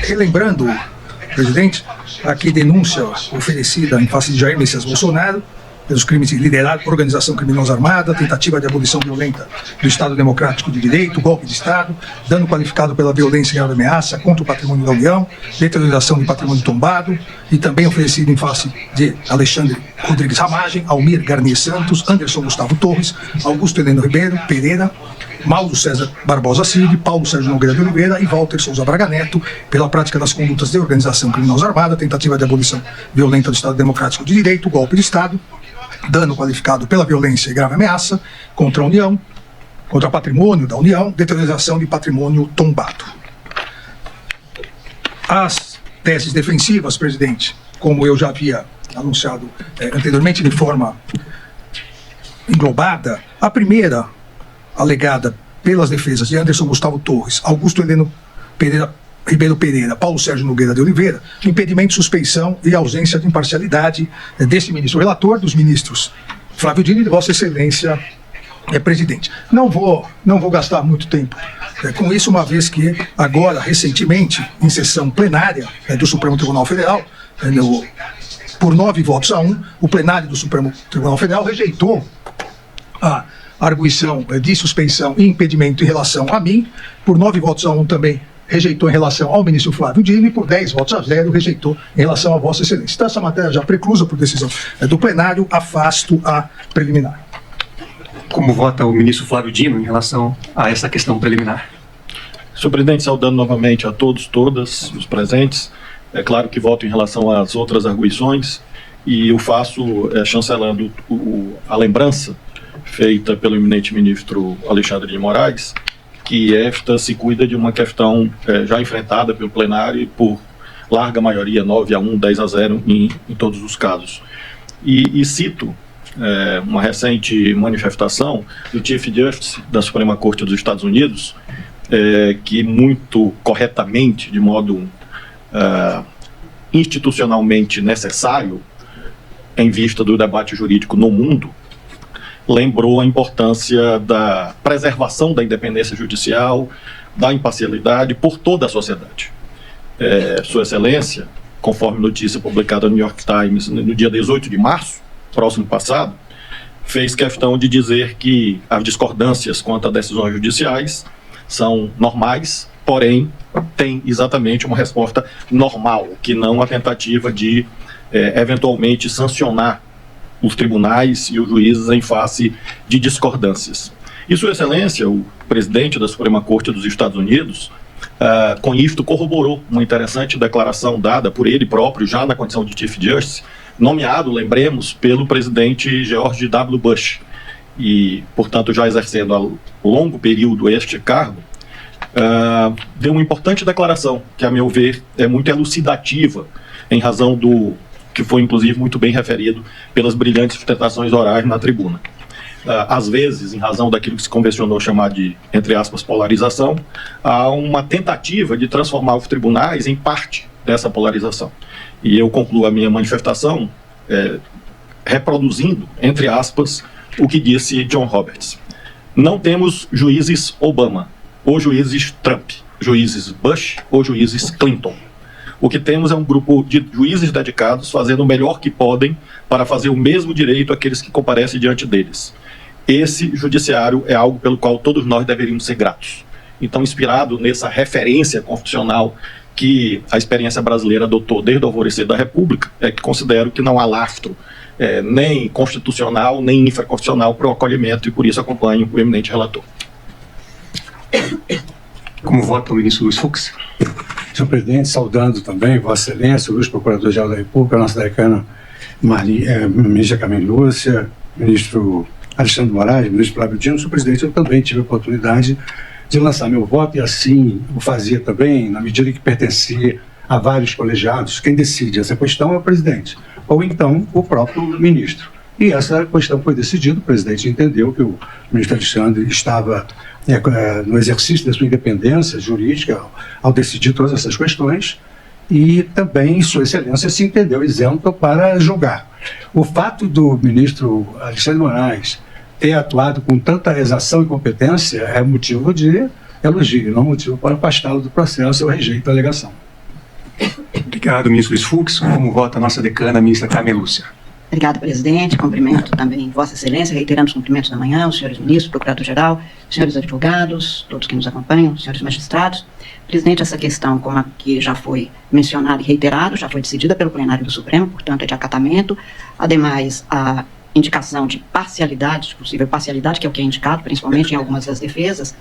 Relembrando, presidente, aqui denúncia oferecida em face de Jair Messias Bolsonaro pelos crimes de liderado por organização criminosa armada, tentativa de abolição violenta do Estado Democrático de Direito, golpe de Estado, dano qualificado pela violência e grave ameaça contra o patrimônio da União, deterioração de patrimônio tombado, e também oferecido em face de Alexandre Rodrigues Ramagem, Almir Garnier Santos, Anderson Gustavo Torres, Augusto Heleno Ribeiro Pereira, Mauro César Barbosa Cid, Paulo Sérgio Nogueira de Oliveira e Walter Souza Braga Neto, pela prática das condutas de organização criminosa armada, tentativa de abolição violenta do Estado Democrático de Direito, golpe de Estado, dano qualificado pela violência e grave ameaça contra a União, contra o patrimônio da União, deterioração de patrimônio tombado. As teses defensivas, presidente, como eu já havia anunciado anteriormente de forma englobada, a primeira alegada pelas defesas de Anderson Gustavo Torres, Augusto Heleno Ribeiro Pereira, Paulo Sérgio Nogueira de Oliveira, impedimento, suspeição e ausência de imparcialidade desse ministro relator, dos ministros Flávio Dino e de Vossa Excelência, presidente. Não vou gastar muito tempo com isso, uma vez que agora, recentemente, em sessão plenária do Supremo Tribunal Federal, por 9 votos a 1, o plenário do Supremo Tribunal Federal rejeitou a arguição de suspeição e impedimento em relação a mim, por 9 votos a 1 também rejeitou em relação ao ministro Flávio Dino e por 10 votos a 0 rejeitou em relação a Vossa Excelência. Então, essa matéria já preclusa por decisão do plenário, afasto a preliminar. Como vota o ministro Flávio Dino em relação a essa questão preliminar? Senhor presidente, saudando novamente a todos, todas, os presentes. É claro que voto em relação às outras arguições e o faço chancelando a lembrança feita pelo eminente ministro Alexandre de Moraes, que esta se cuida de uma questão já enfrentada pelo plenário e por larga maioria, 9 a 1, 10 a 0 em todos os casos. E cito uma recente manifestação do Chief Justice da Suprema Corte dos Estados Unidos, que muito corretamente, de modo institucionalmente necessário, em vista do debate jurídico no mundo, lembrou a importância da preservação da independência judicial, da imparcialidade por toda a sociedade. Sua Excelência, conforme notícia publicada no New York Times no dia 18 de março, próximo passado, fez questão de dizer que as discordâncias quanto a decisões judiciais são normais, porém tem exatamente uma resposta normal, que não a tentativa de eventualmente sancionar os tribunais e os juízes em face de discordâncias. E Sua Excelência, o presidente da Suprema Corte dos Estados Unidos, com isto corroborou uma interessante declaração dada por ele próprio, já na condição de Chief Justice, nomeado, lembremos, pelo presidente George W. Bush, e, portanto, já exercendo há longo período este cargo, deu uma importante declaração, que, a meu ver, é muito elucidativa, em razão do que foi, inclusive, muito bem referido pelas brilhantes sustentações orais na tribuna. Às vezes, em razão daquilo que se convencionou chamar de, entre aspas, polarização, há uma tentativa de transformar os tribunais em parte dessa polarização. E eu concluo a minha manifestação reproduzindo, entre aspas, o que disse John Roberts. Não temos juízes Obama, ou juízes Trump, juízes Bush ou juízes Clinton. O que temos é um grupo de juízes dedicados fazendo o melhor que podem para fazer o mesmo direito àqueles que comparecem diante deles. Esse judiciário é algo pelo qual todos nós deveríamos ser gratos. Então, inspirado nessa referência constitucional que a experiência brasileira adotou desde o alvorecer da República, é que considero que não há lastro nem constitucional, nem infraconstitucional para o acolhimento, e por isso acompanho o eminente relator. Como vota o ministro Luiz Fux? Senhor presidente, saudando também Vossa Excelência, o Luiz Procurador-Geral da República, a nossa decana ministra Carmen Lúcia, ministro Alexandre de Moraes, ministro Flávio Dino. Senhor presidente, eu também tive a oportunidade de lançar meu voto, e assim o fazia também, na medida que pertencia a vários colegiados. Quem decide essa questão é o presidente, ou então o próprio ministro. E essa questão foi decidida, o presidente entendeu que o ministro Alexandre estava no exercício da sua independência jurídica ao decidir todas essas questões, e também Sua Excelência se entendeu isento para julgar. O fato do ministro Alexandre de Moraes ter atuado com tanta exação e competência é motivo de elogio, não motivo para afastá-lo do processo. Eu rejeito a alegação. Obrigado, ministro Luiz Fux. Como vota a nossa decana, a ministra Carmen Lúcia? Obrigada, presidente. Cumprimento também Vossa Excelência, reiterando os cumprimentos da manhã, os senhores ministros, procurador-geral, senhores advogados, todos que nos acompanham, senhores magistrados. Presidente, essa questão, como aqui já foi mencionado e reiterado, já foi decidida pelo plenário do Supremo, portanto é de acatamento. Ademais, a indicação de parcialidade, possível parcialidade, que é o que é indicado, principalmente em algumas das defesas,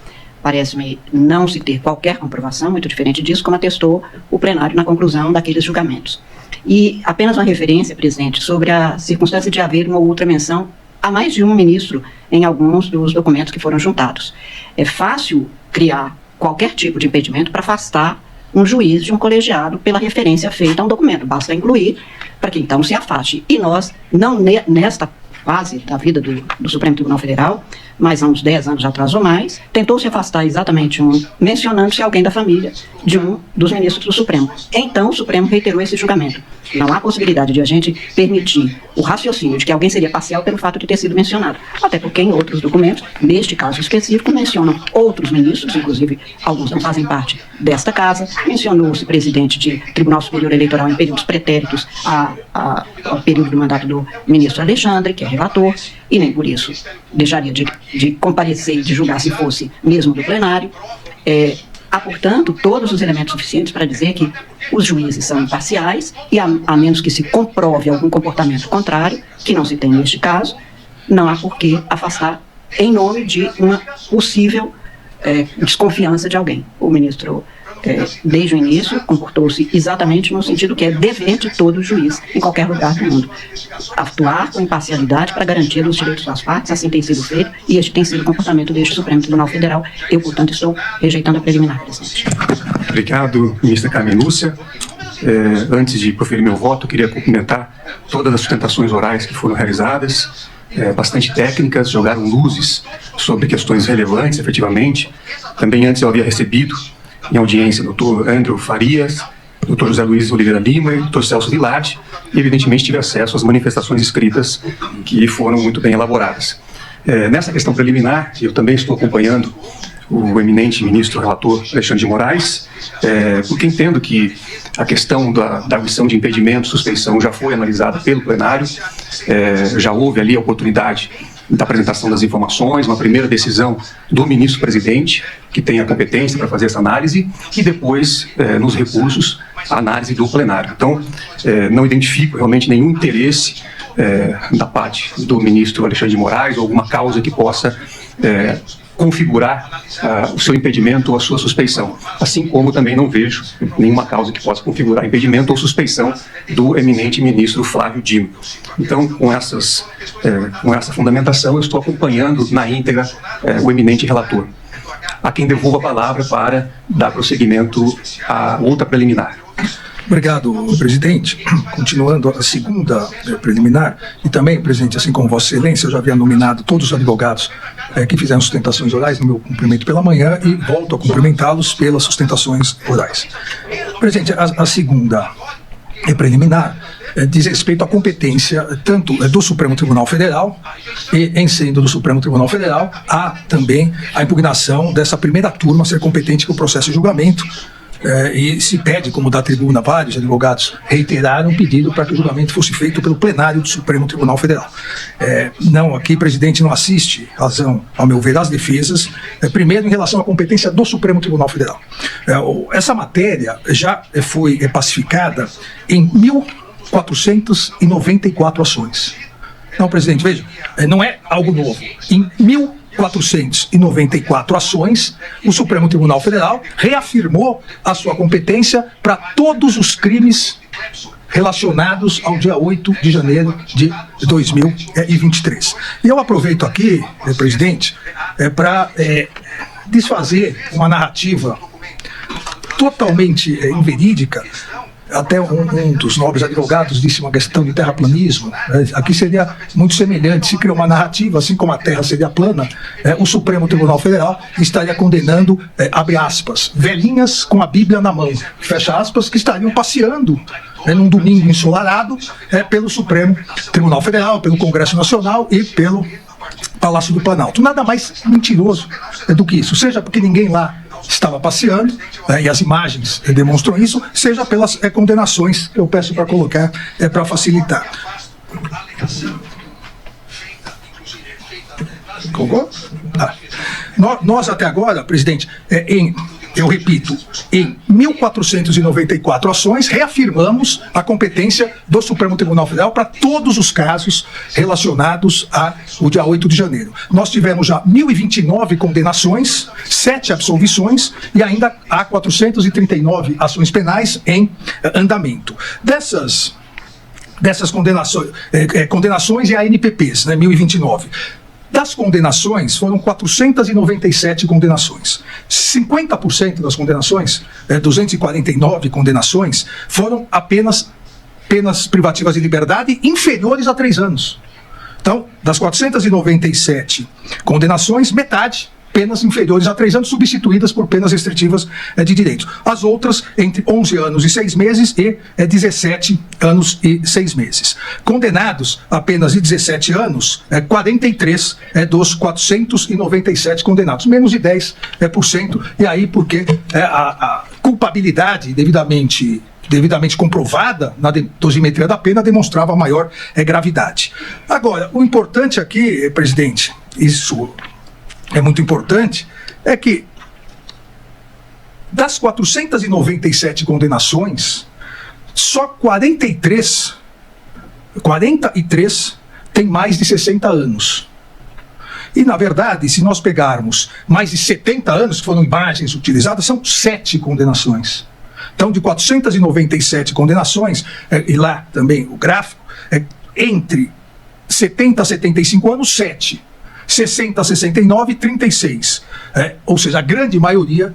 parece-me não se ter qualquer comprovação, muito diferente disso, como atestou o plenário na conclusão daqueles julgamentos. E apenas uma referência, presidente, sobre a circunstância de haver uma outra menção a mais de um ministro em alguns dos documentos que foram juntados. É fácil criar qualquer tipo de impedimento para afastar um juiz de um colegiado pela referência feita a um documento. Basta incluir para que então se afaste. E nós, não nesta fase da vida do Supremo Tribunal Federal, mas há uns 10 anos atrás ou mais, tentou se afastar exatamente mencionando-se alguém da família de um dos ministros do Supremo. Então o Supremo reiterou esse julgamento. Não há possibilidade de a gente permitir o raciocínio de que alguém seria parcial pelo fato de ter sido mencionado. Até porque em outros documentos, neste caso específico, mencionam outros ministros, inclusive alguns não fazem parte desta casa, mencionou-se presidente de Tribunal Superior Eleitoral em períodos pretéritos ao período do mandato do ministro Alexandre, que é relator, e nem por isso deixaria de comparecer e de julgar se fosse mesmo do plenário. Há, portanto, todos os elementos suficientes para dizer que os juízes são imparciais e, a menos que se comprove algum comportamento contrário, que não se tem neste caso, não há por que afastar em nome de uma possível desconfiança de alguém. O ministro, desde o início, comportou-se exatamente no sentido que é dever de todo juiz, em qualquer lugar do mundo, atuar com imparcialidade para garantir os direitos das partes. Assim tem sido feito, e este tem sido o comportamento deste Supremo Tribunal Federal. Eu, portanto, estou rejeitando a preliminar, presidente. Obrigado, ministra Carmen Lúcia. Antes de proferir meu voto, eu queria cumprimentar todas as sustentações orais que foram realizadas, bastante técnicas, jogaram luzes sobre questões relevantes, efetivamente. Também antes eu havia recebido em audiência o Dr. Andrew Farias, Dr. José Luiz Oliveira Lima e Dr. Celso Villardi, e evidentemente tive acesso às manifestações escritas que foram muito bem elaboradas. Nessa questão preliminar, eu também estou acompanhando o eminente ministro relator Alexandre de Moraes, porque entendo que a questão da arguição de impedimento, suspeição, já foi analisada pelo plenário, já houve ali a oportunidade da apresentação das informações, uma primeira decisão do ministro-presidente, que tem a competência para fazer essa análise, e depois, nos recursos, a análise do plenário. Então, não identifico realmente nenhum interesse da parte do ministro Alexandre de Moraes, ou alguma causa que possa configurar o seu impedimento ou a sua suspeição, assim como também não vejo nenhuma causa que possa configurar impedimento ou suspeição do eminente ministro Flávio Dino. Então, com essa fundamentação, eu estou acompanhando na íntegra o eminente relator, a quem devolvo a palavra para dar prosseguimento à outra preliminar. Obrigado, presidente. Continuando a segunda preliminar, e também, presidente, assim como Vossa Excelência, eu já havia nominado todos os advogados que fizeram sustentações orais no meu cumprimento pela manhã e volto a cumprimentá-los pelas sustentações orais. Presidente, a segunda preliminar diz respeito à competência tanto do Supremo Tribunal Federal e, em sendo do Supremo Tribunal Federal, há também a impugnação dessa primeira turma ser competente para o processo de julgamento. E se pede, como da tribuna, vários advogados reiteraram um pedido para que o julgamento fosse feito pelo plenário do Supremo Tribunal Federal. Não, aqui, presidente, não assiste razão, ao meu ver, às defesas, primeiro em relação à competência do Supremo Tribunal Federal. Essa matéria já foi pacificada em 1.494 ações. Não, presidente, veja, não é algo novo. Em 1.494 ações, o Supremo Tribunal Federal reafirmou a sua competência para todos os crimes relacionados ao dia 8 de janeiro de 2023. E eu aproveito aqui, presidente, para desfazer uma narrativa totalmente inverídica. Até um dos nobres advogados disse uma questão de terraplanismo. Aqui seria muito semelhante, se criou uma narrativa, assim como a Terra seria plana, o Supremo Tribunal Federal estaria condenando, abre aspas, velhinhas com a Bíblia na mão, fecha aspas, que estariam passeando num domingo ensolarado pelo Supremo Tribunal Federal, pelo Congresso Nacional e pelo Palácio do Planalto. Nada mais mentiroso do que isso, seja porque ninguém lá estava passeando, e as imagens demonstram isso, seja pelas condenações que eu peço para colocar para facilitar. Concordo? Nós até agora, presidente, eu repito, em 1.494 ações, reafirmamos a competência do Supremo Tribunal Federal para todos os casos relacionados ao dia 8 de janeiro. Nós tivemos já 1.029 condenações, 7 absolvições e ainda há 439 ações penais em andamento. Dessas condenações e ANPPs, 1.029. Das condenações, foram 497 condenações. 50% das condenações, 249 condenações, foram apenas penas privativas de liberdade inferiores a 3 anos. Então, das 497 condenações, metade penas inferiores a 3 anos, substituídas por penas restritivas de direitos. As outras, entre 11 anos e 6 meses e 17 anos e 6 meses. Condenados a penas de 17 anos, 43 dos 497 condenados, menos de 10%, e aí porque a culpabilidade devidamente comprovada na dosimetria da pena demonstrava maior gravidade. Agora, o importante aqui, presidente, isso é muito importante, é que das 497 condenações, só 43 têm mais de 60 anos. E, na verdade, se nós pegarmos mais de 70 anos, que foram imagens utilizadas, são 7 condenações. Então, de 497 condenações, e lá também o gráfico, entre 70 a 75 anos, 7. 60 a 69, 36. Ou seja, a grande maioria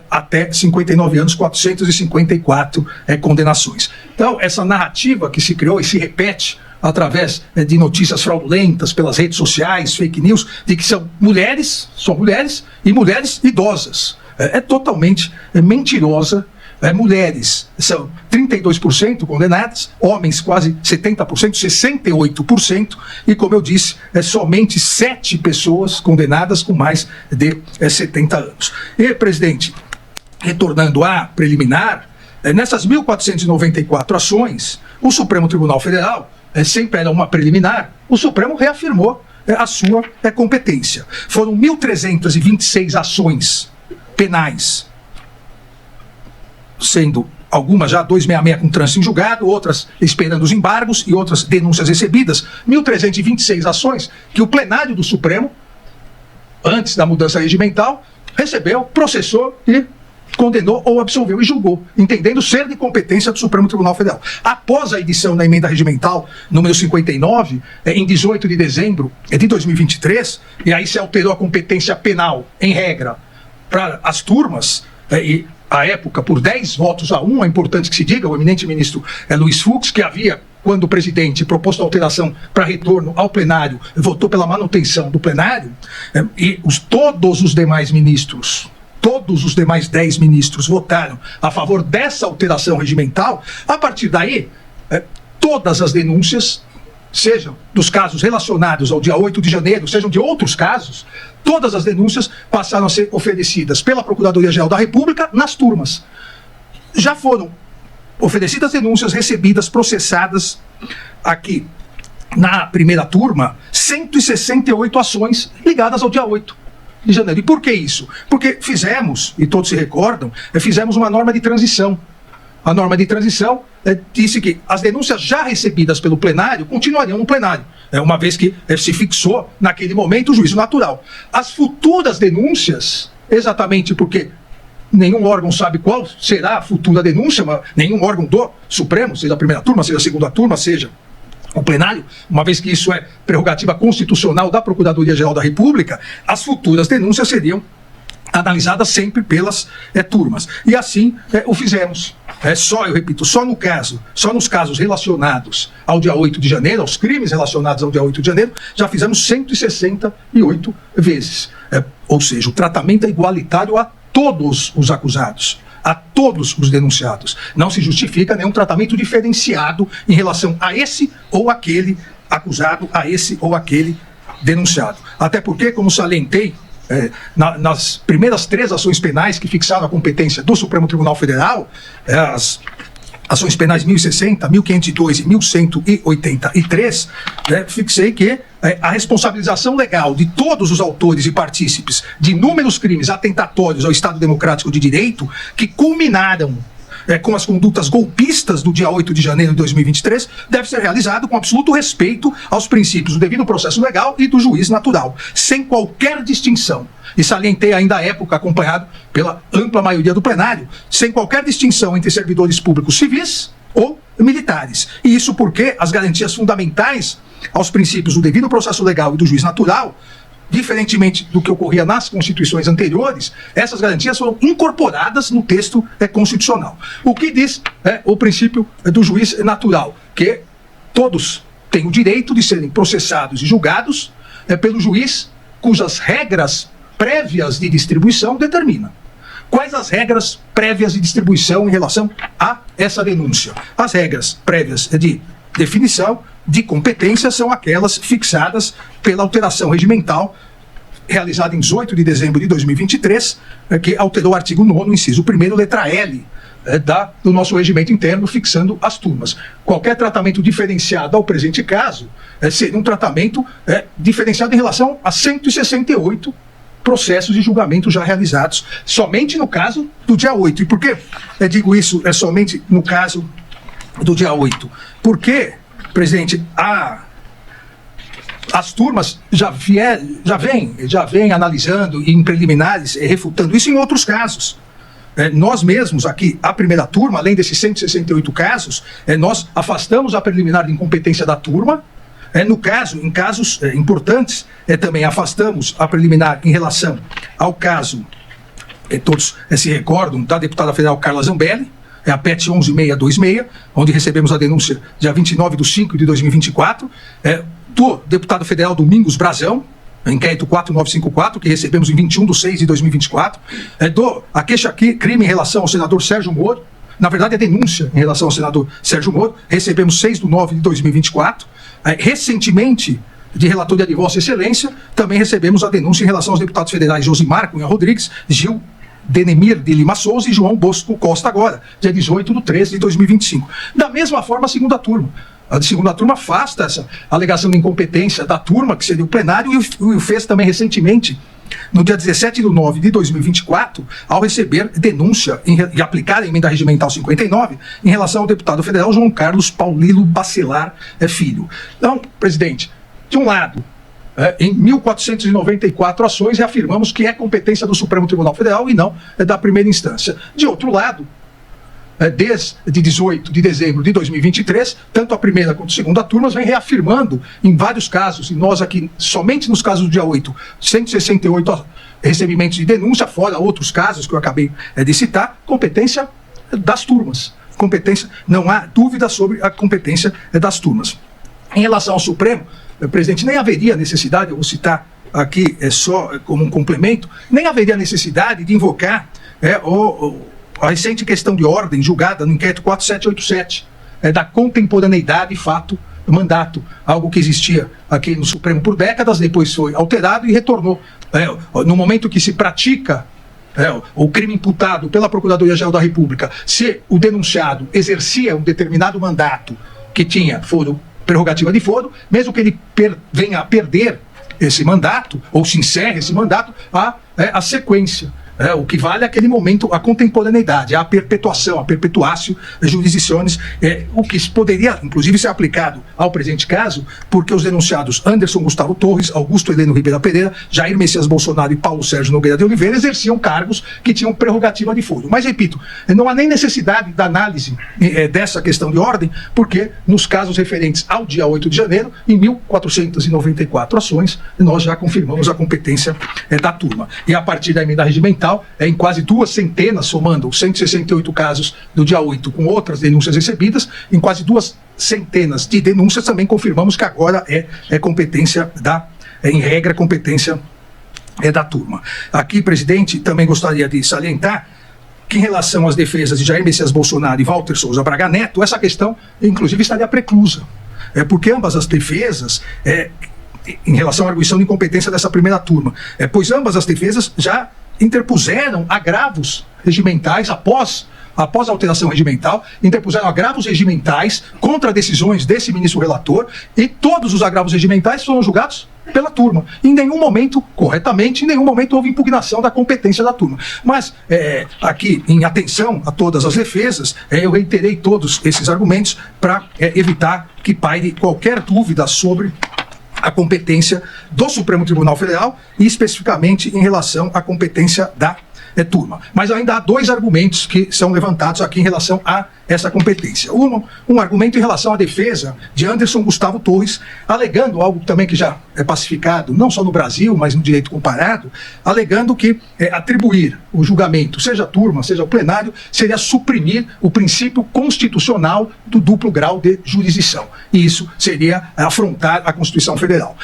até 59 anos, 454 condenações. Então, essa narrativa que se criou e se repete através de notícias fraudulentas pelas redes sociais, fake news, de que são mulheres e mulheres idosas. É totalmente mentirosa. Mulheres são 32% condenadas, homens quase 70%, 68%, e como eu disse, somente 7 pessoas condenadas com mais de 70 anos. E, presidente, retornando à preliminar, nessas 1.494 ações, o Supremo Tribunal Federal, sempre era uma preliminar, o Supremo reafirmou a sua competência. Foram 1.326 ações penais, sendo algumas já 266 com trânsito em julgado, outras esperando os embargos e outras denúncias recebidas. 1.326 ações que o plenário do Supremo, antes da mudança regimental, recebeu, processou e condenou ou absolveu e julgou, entendendo ser de competência do Supremo Tribunal Federal. Após a edição da emenda regimental número 59, em 18 de dezembro de 2023, e aí se alterou a competência penal, em regra, para as turmas, e à época, por 10 votos a 1, é importante que se diga, o eminente ministro Luiz Fux, que havia, quando o presidente proposto a alteração para retorno ao plenário, votou pela manutenção do plenário, e todos os demais ministros, todos os demais 10 ministros votaram a favor dessa alteração regimental. A partir daí, todas as denúncias, sejam dos casos relacionados ao dia 8 de janeiro, sejam de outros casos, todas as denúncias passaram a ser oferecidas pela Procuradoria-Geral da República nas turmas. Já foram oferecidas denúncias, recebidas, processadas aqui na primeira turma, 168 ações ligadas ao dia 8 de janeiro. E por que isso? Porque fizemos, e todos se recordam, fizemos uma norma de transição. A norma de transição disse que as denúncias já recebidas pelo plenário continuariam no plenário, uma vez que se fixou naquele momento o juízo natural. As futuras denúncias, exatamente porque nenhum órgão sabe qual será a futura denúncia, nenhum órgão do Supremo, seja a primeira turma, seja a segunda turma, seja o plenário, uma vez que isso é prerrogativa constitucional da Procuradoria-Geral da República, as futuras denúncias seriam analisadas sempre pelas turmas. E assim o fizemos. Eu repito, só nos casos relacionados ao dia 8 de janeiro, aos crimes relacionados ao dia 8 de janeiro, já fizemos 168 vezes. Ou seja, o tratamento é igualitário a todos os acusados, a todos os denunciados. Não se justifica nenhum tratamento diferenciado em relação a esse ou aquele acusado, a esse ou aquele denunciado. Até porque, como salientei nas primeiras 3 ações penais que fixaram a competência do Supremo Tribunal Federal, as ações penais 1060, 1502 e 1183, fixei que a responsabilização legal de todos os autores e partícipes de inúmeros crimes atentatórios ao Estado Democrático de Direito que culminaram com as condutas golpistas do dia 8 de janeiro de 2023, deve ser realizado com absoluto respeito aos princípios do devido processo legal e do juiz natural, sem qualquer distinção. E salientei ainda a época, acompanhado pela ampla maioria do plenário, sem qualquer distinção entre servidores públicos civis ou militares. E isso porque as garantias fundamentais aos princípios do devido processo legal e do juiz natural, diferentemente do que ocorria nas constituições anteriores, essas garantias foram incorporadas no texto constitucional. O que diz o princípio do juiz natural? Que todos têm o direito de serem processados e julgados pelo juiz cujas regras prévias de distribuição determina. Quais as regras prévias de distribuição em relação a essa denúncia? As regras prévias de definição de competência são aquelas fixadas pela alteração regimental realizada em 18 de dezembro de 2023, que alterou o artigo 9º, inciso 1º, letra L, do nosso regimento interno, fixando as turmas. Qualquer tratamento diferenciado ao presente caso seria um tratamento diferenciado em relação a 168 processos de julgamento já realizados, somente no caso do dia 8. E por que digo isso somente no caso do dia 8? Porque, presidente, as turmas já vêm analisando e em preliminares refutando isso em outros casos. Nós mesmos aqui, a primeira turma, além desses 168 casos, nós afastamos a preliminar de incompetência da turma. Em casos importantes, também afastamos a preliminar em relação ao caso, todos se recordam, da deputada federal Carla Zambelli, a PET 11626, onde recebemos a denúncia dia 29/5 de 2024, do deputado federal Domingos Brazão, inquérito 4954, que recebemos em 21/6 de 2024, a queixa-crime em relação ao senador Sérgio Moro, na verdade a denúncia em relação ao senador Sérgio Moro, recebemos 6/9 de 2024, recentemente, de relatoria de Vossa Excelência, também recebemos a denúncia em relação aos deputados federais Josimar Cunha Rodrigues, Gil Denemir de Lima Souza e João Bosco Costa agora, dia 18/13 de 2025. Da mesma forma, a segunda turma. A segunda turma afasta essa alegação de incompetência da turma, que seria o plenário, e o fez também recentemente, no dia 17/9 de 2024, ao receber denúncia e aplicar a emenda regimental 59 em relação ao deputado federal João Carlos Paulino Bacelar Filho. Então, presidente, de um lado, em 1.494 ações, reafirmamos que é competência do Supremo Tribunal Federal e não da primeira instância. De outro lado, desde 18 de dezembro de 2023, tanto a primeira quanto a segunda turmas vem reafirmando em vários casos, e nós aqui, somente nos casos do dia 8, 168 recebimentos de denúncia, fora outros casos que eu acabei de citar, competência das turmas. Competência, não há dúvida sobre a competência das turmas. Em relação ao Supremo, presidente, nem haveria necessidade, eu vou citar aqui só como um complemento, nem haveria necessidade de invocar a recente questão de ordem julgada no inquérito 4787, da contemporaneidade fato-mandato, algo que existia aqui no Supremo por décadas, depois foi alterado e retornou. No momento que se pratica o crime imputado pela Procuradoria-Geral da República, se o denunciado exercia um determinado mandato que tinha foro, prerrogativa de foro, mesmo que ele venha a perder esse mandato, ou se encerre esse mandato, a sequência. O que vale é aquele momento, a contemporaneidade, a perpetuação, a perpetuatio jurisdictionis, o que poderia, inclusive, ser aplicado ao presente caso, porque os denunciados Anderson Gustavo Torres, Augusto Heleno Ribeira Pereira, Jair Messias Bolsonaro e Paulo Sérgio Nogueira de Oliveira exerciam cargos que tinham prerrogativa de foro. Mas, repito, não há nem necessidade da análise dessa questão de ordem, porque nos casos referentes ao dia 8 de janeiro, em 1.494 ações, nós já confirmamos a competência da turma. E a partir da emenda regimental, em quase 2 centenas, somando os 168 casos do dia 8 com outras denúncias recebidas, em quase 2 centenas de denúncias também confirmamos que agora é competência em regra, competência da turma. Aqui, presidente, também gostaria de salientar que em relação às defesas de Jair Messias Bolsonaro e Walter Souza Braga Neto, essa questão, inclusive, estaria preclusa. Porque ambas as defesas em relação à arguição de incompetência dessa primeira turma, pois ambas as defesas já interpuseram agravos regimentais após a alteração regimental, interpuseram agravos regimentais contra decisões desse ministro relator, e todos os agravos regimentais foram julgados pela turma. Em nenhum momento, corretamente, em nenhum momento houve impugnação da competência da turma. Mas, aqui, em atenção a todas as defesas, eu reiterei todos esses argumentos para evitar que paire qualquer dúvida sobre a competência do Supremo Tribunal Federal e especificamente em relação à competência da turma. Mas ainda há dois argumentos que são levantados aqui em relação a essa competência. Um argumento em relação à defesa de Anderson Gustavo Torres, alegando algo também que já é pacificado, não só no Brasil, mas no direito comparado, alegando que atribuir o julgamento, seja a turma, seja o plenário, seria suprimir o princípio constitucional do duplo grau de jurisdição. E isso seria afrontar a Constituição Federal.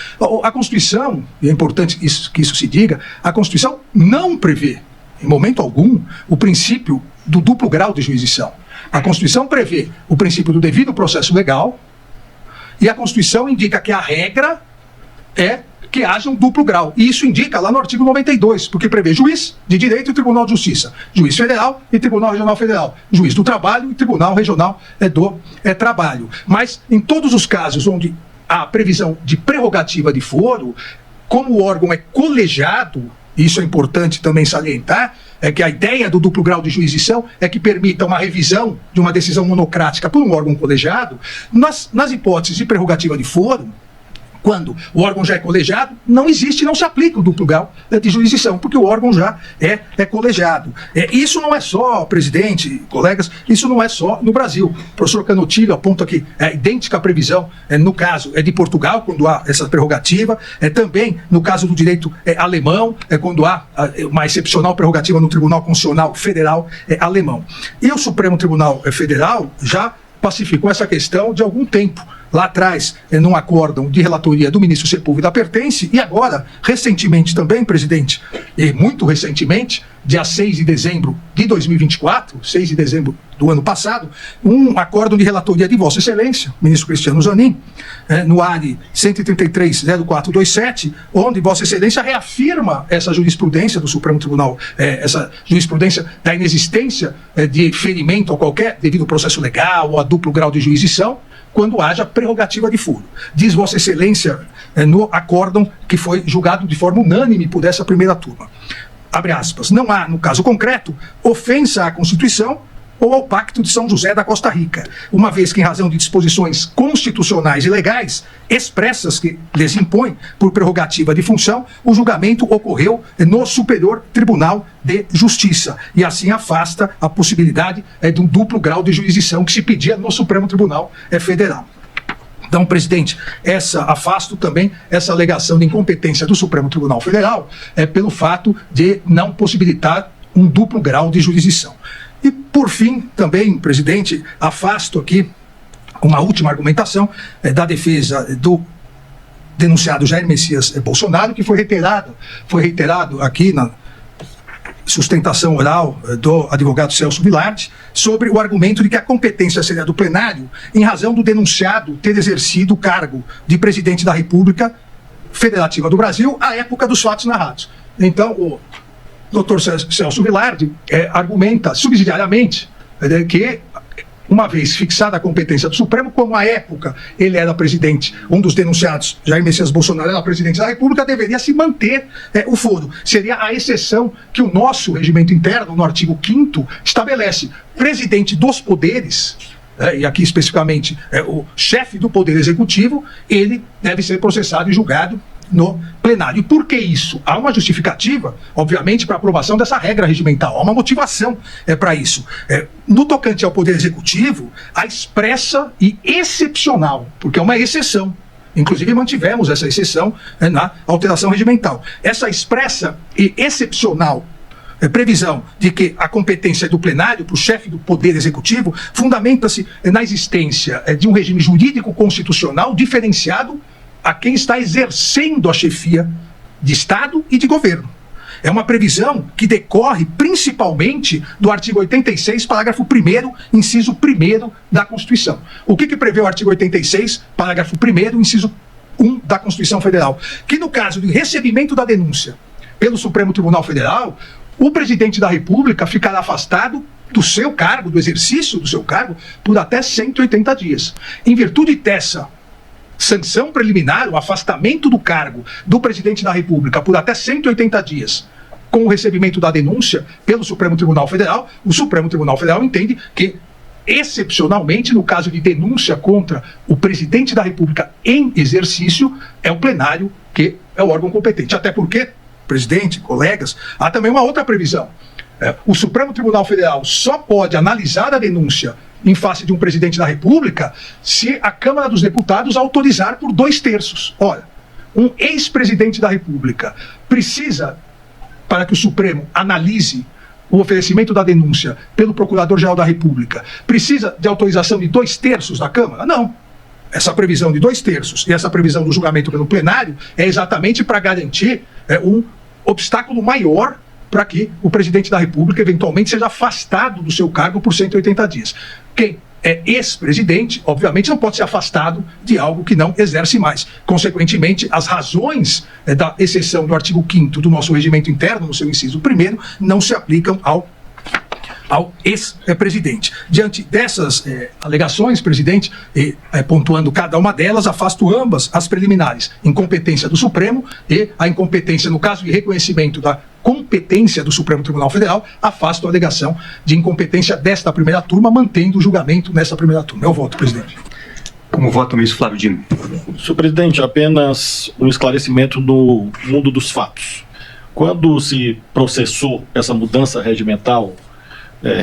A Constituição, e é importante que isso se diga, a Constituição não prevê, em momento algum, o princípio do duplo grau de jurisdição. A Constituição prevê o princípio do devido processo legal e a Constituição indica que a regra é que haja um duplo grau. E isso indica lá no artigo 92, porque prevê juiz de direito e Tribunal de Justiça, juiz federal e Tribunal Regional Federal, juiz do trabalho e Tribunal Regional do Trabalho. Mas em todos os casos onde há previsão de prerrogativa de foro, como o órgão é colegiado, isso é importante também salientar, é que a ideia do duplo grau de jurisdição é que permita uma revisão de uma decisão monocrática por um órgão colegiado. Nas hipóteses de prerrogativa de foro, quando o órgão já é colegiado, não existe, não se aplica o duplo grau de jurisdição, porque o órgão já é colegiado. Isso não é só, presidente, colegas, isso não é só no Brasil. O professor Canotilho aponta que é idêntica a previsão, no caso de Portugal, quando há essa prerrogativa, também no caso do direito alemão, quando há uma excepcional prerrogativa no Tribunal Constitucional Federal alemão. E o Supremo Tribunal Federal já pacificou essa questão de algum tempo. Lá atrás, num acórdão de relatoria do ministro Sepúlveda Pertence, e agora, recentemente também, presidente, e muito recentemente, dia 6 de dezembro de 2024, 6 de dezembro do ano passado, um acórdão de relatoria de Vossa Excelência, ministro Cristiano Zanin, no ARI 133-0427, onde Vossa Excelência reafirma essa jurisprudência do Supremo Tribunal, essa jurisprudência da inexistência de ferimento a qualquer devido processo legal ou a duplo grau de jurisdição, quando haja prerrogativa de foro. Diz Vossa Excelência no acórdão que foi julgado de forma unânime por essa primeira turma. Abre aspas. Não há, no caso concreto, ofensa à Constituição ou ao Pacto de São José da Costa Rica, uma vez que, em razão de disposições constitucionais e legais expressas que lhes impõem por prerrogativa de função, o julgamento ocorreu no Superior Tribunal de Justiça, e assim afasta a possibilidade de um duplo grau de jurisdição que se pedia no Supremo Tribunal Federal. Então, presidente, afasto também essa alegação de incompetência do Supremo Tribunal Federal pelo fato de não possibilitar um duplo grau de jurisdição. E, por fim, também, presidente, afasto aqui uma última argumentação da defesa do denunciado Jair Messias Bolsonaro, que foi reiterado aqui na sustentação oral do advogado Celso Vilardi, sobre o argumento de que a competência seria do plenário em razão do denunciado ter exercido o cargo de presidente da República Federativa do Brasil à época dos fatos narrados. Então, o Dr. Celso Vilardi argumenta subsidiariamente que, uma vez fixada a competência do Supremo, como à época ele era presidente, um dos denunciados, Jair Messias Bolsonaro, era presidente da República, deveria se manter o foro. Seria a exceção que o nosso regimento interno, no artigo 5º, estabelece. Presidente dos poderes, e aqui especificamente o chefe do Poder Executivo, ele deve ser processado e julgado no plenário. E por que isso? Há uma justificativa, obviamente, para a aprovação dessa regra regimental. Há uma motivação para isso. No tocante ao Poder Executivo, a expressa e excepcional, porque é uma exceção. Inclusive, mantivemos essa exceção na alteração regimental. Essa expressa e excepcional previsão de que a competência do plenário para o chefe do Poder Executivo fundamenta-se na existência de um regime jurídico constitucional diferenciado a quem está exercendo a chefia de Estado e de governo. É uma previsão que decorre principalmente do artigo 86, parágrafo 1º, inciso 1º da Constituição. O que prevê o artigo 86, parágrafo 1º, inciso 1 da Constituição Federal, que no caso de recebimento da denúncia pelo Supremo Tribunal Federal, o presidente da República ficará afastado do seu cargo, do exercício do seu cargo, por até 180 dias. Em virtude dessa sanção preliminar, o afastamento do cargo do presidente da República por até 180 dias, com o recebimento da denúncia pelo Supremo Tribunal Federal, o Supremo Tribunal Federal entende que, excepcionalmente, no caso de denúncia contra o presidente da República em exercício, é o plenário que é o órgão competente. Até porque, presidente, colegas, há também uma outra previsão. O Supremo Tribunal Federal só pode analisar a denúncia em face de um presidente da República se a Câmara dos Deputados autorizar por 2/3. Ora, um ex-presidente da República precisa, para que o Supremo analise o oferecimento da denúncia pelo Procurador-Geral da República, precisa de autorização de 2/3 da Câmara? Não. Essa previsão de 2/3 e essa previsão do julgamento pelo plenário é exatamente para garantir um obstáculo maior para que o presidente da República eventualmente seja afastado do seu cargo por 180 dias. Quem é ex-presidente, obviamente, não pode ser afastado de algo que não exerce mais. Consequentemente, as razões da exceção do artigo 5º do nosso regimento interno, no seu inciso 1º, não se aplicam ao ex-presidente. Diante dessas alegações, presidente, pontuando cada uma delas, afasto ambas as preliminares, incompetência do Supremo e a incompetência, no caso de reconhecimento da competência do Supremo Tribunal Federal, afasto a alegação de incompetência desta primeira turma, mantendo o julgamento nessa primeira turma. Eu voto, presidente. Como vota o ministro Flávio Dino? Senhor presidente, apenas um esclarecimento no mundo dos fatos. Quando se processou essa mudança regimental,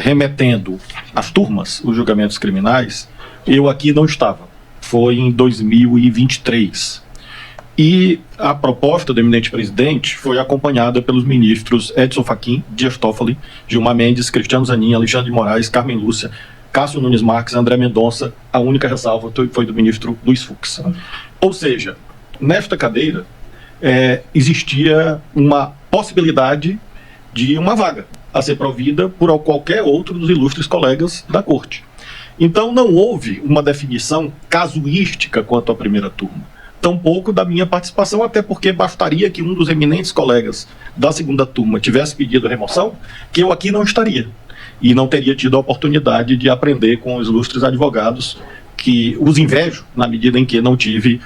remetendo às turmas os julgamentos criminais, eu aqui não estava. Foi em 2023. E a proposta do eminente presidente foi acompanhada pelos ministros Edson Fachin, Dias Toffoli, Gilmar Mendes, Cristiano Zanin, Alexandre de Moraes, Carmen Lúcia, Cássio Nunes Marques, André Mendonça. A única ressalva foi do ministro Luiz Fux. Ou seja, nesta cadeira existia uma possibilidade de uma vaga a ser provida por qualquer outro dos ilustres colegas da Corte. Então não houve uma definição casuística quanto à primeira turma. Tampouco da minha participação, até porque bastaria que um dos eminentes colegas da segunda turma tivesse pedido remoção, que eu aqui não estaria. E não teria tido a oportunidade de aprender com os ilustres advogados, que os invejo na medida em que não tive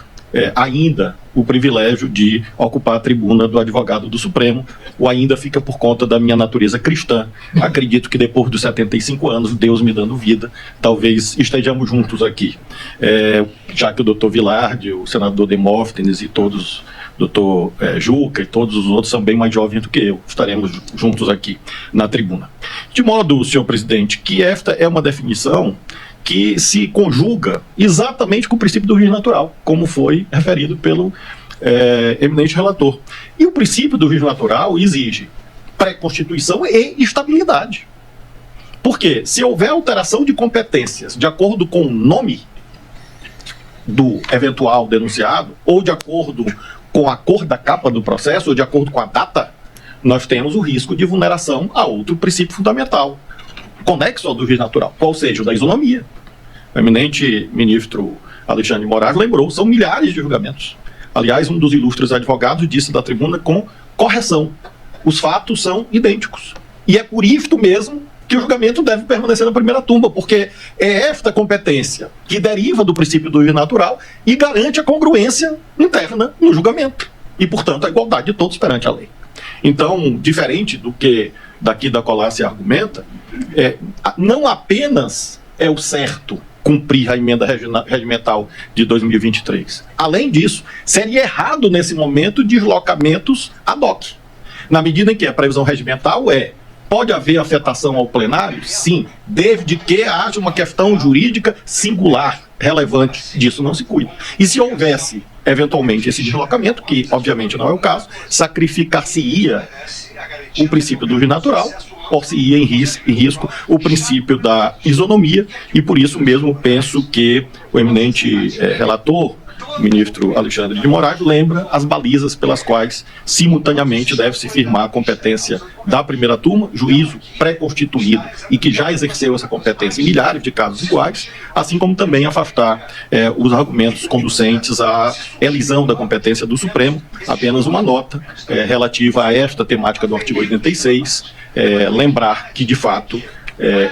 ainda o privilégio de ocupar a tribuna do advogado do Supremo. O ainda fica por conta da minha natureza cristã. Acredito que depois dos 75 anos, Deus me dando vida, talvez estejamos juntos aqui. Já que o doutor Vilardi, o senador Demóstenes e todos, doutor Juca e todos os outros são bem mais jovens do que eu, estaremos juntos aqui na tribuna. De modo, senhor presidente, que esta é uma definição que se conjuga exatamente com o princípio do juiz natural, como foi referido pelo eminente relator. E o princípio do juiz natural exige pré-constituição e estabilidade. Porque se houver alteração de competências de acordo com o nome do eventual denunciado, ou de acordo com a cor da capa do processo, ou de acordo com a data, nós temos o risco de vulneração a outro princípio fundamental, conexo ao do juiz natural, qual seja o da isonomia. O eminente ministro Alexandre de Moraes lembrou, são milhares de julgamentos. Aliás, um dos ilustres advogados disse da tribuna com correção: os fatos são idênticos. E é por isto mesmo que o julgamento deve permanecer na primeira turma, porque é esta competência que deriva do princípio do juiz natural e garante a congruência interna no julgamento. E, portanto, a igualdade de todos perante a lei. Então, diferente do que daqui da colar se argumenta, não apenas é o certo cumprir a emenda regimental de 2023. Além disso, seria errado nesse momento deslocamentos ad hoc. Na medida em que a previsão regimental pode haver afetação ao plenário? Sim, desde que haja uma questão jurídica singular, relevante. Disso não se cuida. E se houvesse, eventualmente, esse deslocamento, que obviamente não é o caso, sacrificar-se-ia o princípio do juiz natural, por-se-ia em risco o princípio da isonomia, e por isso mesmo penso que o eminente relator ministro Alexandre de Moraes, lembra as balizas pelas quais, simultaneamente, deve-se firmar a competência da primeira turma, juízo pré-constituído e que já exerceu essa competência em milhares de casos iguais, assim como também afastar os argumentos conducentes à elisão da competência do Supremo. Apenas uma nota relativa a esta temática do artigo 86, lembrar que, de fato,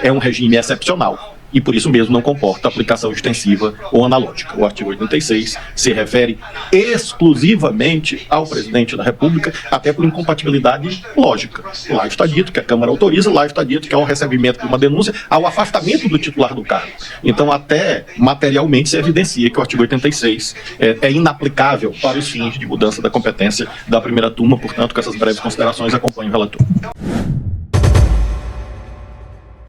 é um regime excepcional e, por isso mesmo, não comporta aplicação extensiva ou analógica. O artigo 86 se refere exclusivamente ao presidente da República, até por incompatibilidade lógica. Lá está dito que a Câmara autoriza, lá está dito que ao recebimento de uma denúncia, ao afastamento do titular do cargo. Então, até materialmente se evidencia que o artigo 86 é inaplicável para os fins de mudança da competência da primeira turma. Portanto, com essas breves considerações, acompanho o relator.